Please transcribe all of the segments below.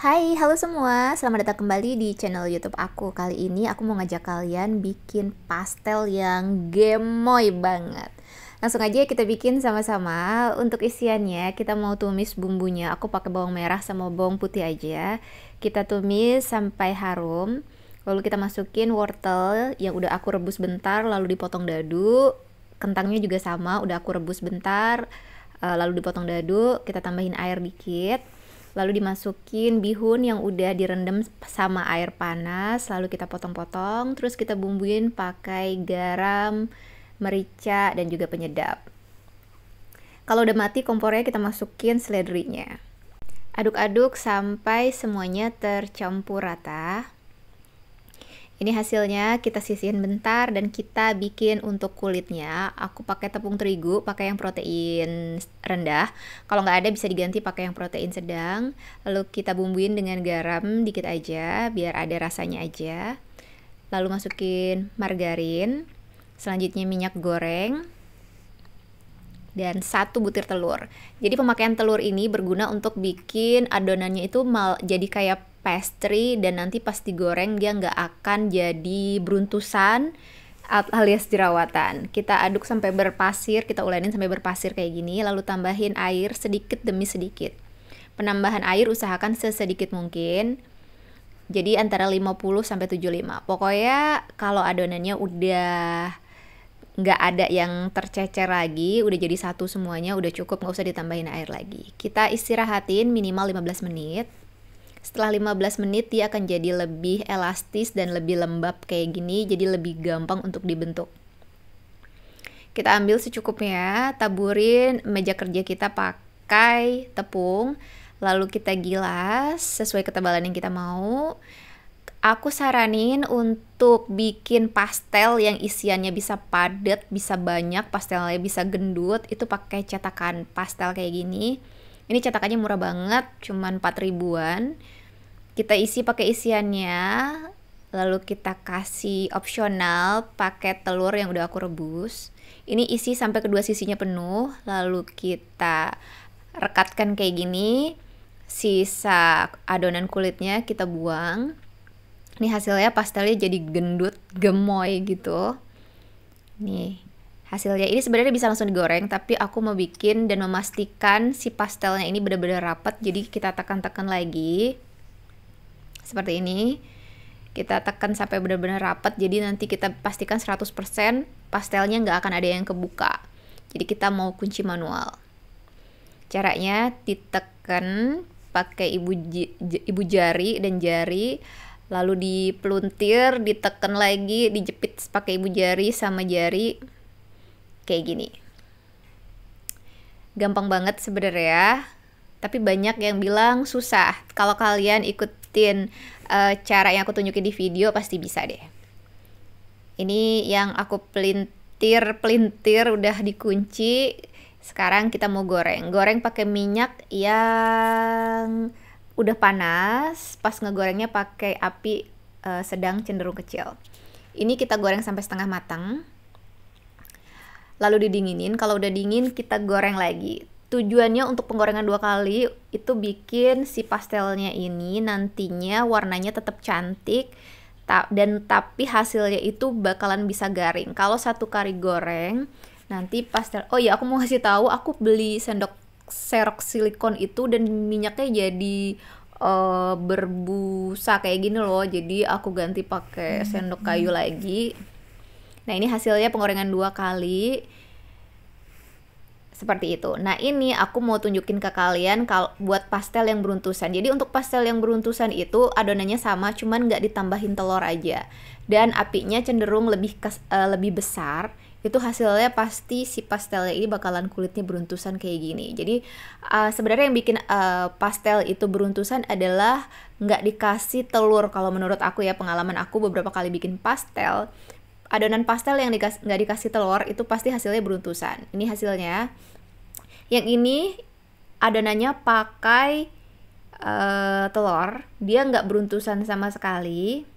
Hai, halo semua. Selamat datang kembali di channel YouTube aku. Kali ini aku mau ngajak kalian bikin pastel yang gemoy banget. Langsung aja kita bikin sama-sama. Untuk isiannya, kita mau tumis bumbunya. Aku pakai bawang merah sama bawang putih aja. Kita tumis sampai harum. Lalu kita masukin wortel yang udah aku rebus bentar, lalu dipotong dadu. Kentangnya juga sama, udah aku rebus bentar, lalu dipotong dadu. Kita tambahin air dikit. Lalu dimasukin bihun yang udah direndam sama air panas, lalu kita potong-potong, terus kita bumbuin pakai garam, merica, dan juga penyedap. Kalau udah mati kompornya, kita masukin seledrinya. Aduk-aduk sampai semuanya tercampur rata. Ini hasilnya, kita sisihin bentar dan kita bikin untuk kulitnya. Aku pakai tepung terigu, pakai yang protein rendah. Kalau nggak ada bisa diganti pakai yang protein sedang. Lalu kita bumbuin dengan garam dikit aja, biar ada rasanya aja. Lalu masukin margarin, selanjutnya minyak goreng, dan 1 butir telur. Jadi pemakaian telur ini berguna untuk bikin adonannya itu jadi kayak pastry, dan nanti pas digoreng dia nggak akan jadi beruntusan alias jerawatan. Kita aduk sampai berpasir, kita ulenin sampai berpasir kayak gini, lalu tambahin air sedikit demi sedikit. Penambahan air usahakan sesedikit mungkin. Jadi antara 50 sampai 75. Pokoknya kalau adonannya udah nggak ada yang tercecer lagi, udah jadi satu semuanya, udah cukup, nggak usah ditambahin air lagi. Kita istirahatin minimal 15 menit. Setelah 15 menit dia akan jadi lebih elastis dan lebih lembab kayak gini, jadi lebih gampang untuk dibentuk. Kita ambil secukupnya, taburin meja kerja kita pakai tepung, lalu kita gilas sesuai ketebalan yang kita mau. Aku saranin untuk bikin pastel yang isiannya bisa padat, bisa banyak, pastelnya bisa gendut, itu pakai cetakan pastel kayak gini. Ini cetakannya murah banget, cuman 4 ribuan. Kita isi pakai isiannya, lalu kita kasih opsional pakai telur yang udah aku rebus. Ini isi sampai kedua sisinya penuh, lalu kita rekatkan kayak gini. Sisa adonan kulitnya kita buang. Ini hasilnya pastelnya jadi gendut, gemoy gitu. Nih hasilnya, ini sebenarnya bisa langsung digoreng, tapi aku mau bikin dan memastikan si pastelnya ini benar-benar rapat. Jadi kita tekan-tekan lagi seperti ini, kita tekan sampai benar-benar rapat. Jadi nanti kita pastikan 100% pastelnya nggak akan ada yang kebuka. Jadi kita mau kunci manual. Caranya ditekan pakai ibu jari dan jari, lalu dipeluntir, ditekan lagi, dijepit pakai ibu jari sama jari kayak gini. Gampang banget sebenarnya, tapi banyak yang bilang susah. Kalau kalian ikutin cara yang aku tunjukin di video pasti bisa deh. Ini yang aku pelintir udah dikunci. Sekarang kita mau goreng. Goreng pakai minyak yang udah panas. Pas ngegorengnya pakai api sedang cenderung kecil. Ini kita goreng sampai setengah matang. Lalu didinginin. Kalau udah dingin kita goreng lagi. Tujuannya untuk penggorengan 2 kali itu bikin si pastelnya ini nantinya warnanya tetap cantik, dan tapi hasilnya itu bakalan bisa garing. Kalau 1 kali goreng nanti pastel. Oh iya, aku mau kasih tahu, aku beli sendok serok silikon itu dan minyaknya jadi berbusa kayak gini loh. Jadi aku ganti pakai sendok kayu lagi. Nah, ini hasilnya penggorengan 2 kali. Seperti itu. Nah, ini aku mau tunjukin ke kalian buat pastel yang beruntusan. Jadi untuk pastel yang beruntusan itu adonannya sama, cuman nggak ditambahin telur aja. Dan apinya cenderung lebih besar. Itu hasilnya pasti si pastelnya ini bakalan kulitnya beruntusan kayak gini. Jadi sebenarnya yang bikin pastel itu beruntusan adalah nggak dikasih telur. Kalau menurut aku ya, pengalaman aku beberapa kali bikin pastel, adonan pastel yang nggak dikasih telur itu pasti hasilnya beruntusan. Ini hasilnya. Yang ini adonannya pakai telur, dia nggak beruntusan sama sekali.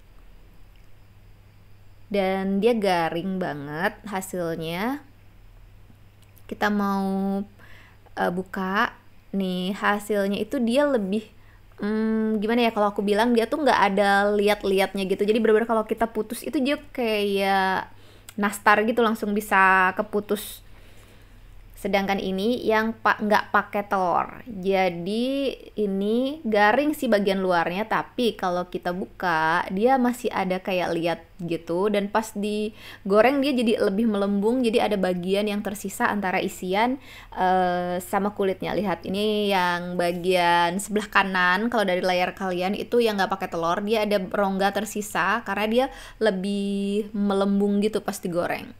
Dan dia garing banget hasilnya. Kita mau buka nih, hasilnya itu dia lebih gimana ya, kalau aku bilang dia tuh nggak ada liat-liatnya gitu. Jadi bener-bener kalau kita putus itu dia kayak nastar gitu, langsung bisa keputus. Sedangkan ini yang nggak pakai telur. Jadi ini garing sih bagian luarnya, tapi kalau kita buka dia masih ada kayak liat gitu, dan pas digoreng dia jadi lebih melembung. Jadi ada bagian yang tersisa antara isian sama kulitnya. Lihat ini yang bagian sebelah kanan kalau dari layar kalian itu yang nggak pakai telur, dia ada rongga tersisa karena dia lebih melembung gitu pas digoreng.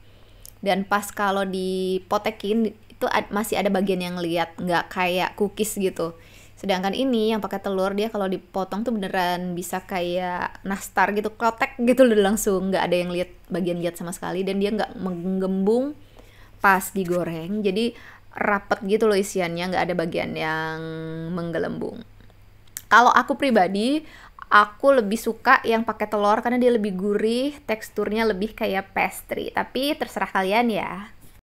Dan pas kalau dipotekin itu masih ada bagian yang liat, nggak kayak cookies gitu. Sedangkan ini yang pakai telur, dia kalau dipotong tuh beneran bisa kayak nastar gitu, klotek gitu udah langsung, nggak ada yang liat, bagian liat sama sekali, dan dia nggak menggembung pas digoreng. Jadi rapet gitu loh isiannya, nggak ada bagian yang menggelembung. Kalau aku pribadi, aku lebih suka yang pakai telur karena dia lebih gurih, teksturnya lebih kayak pastry. Tapi terserah kalian ya.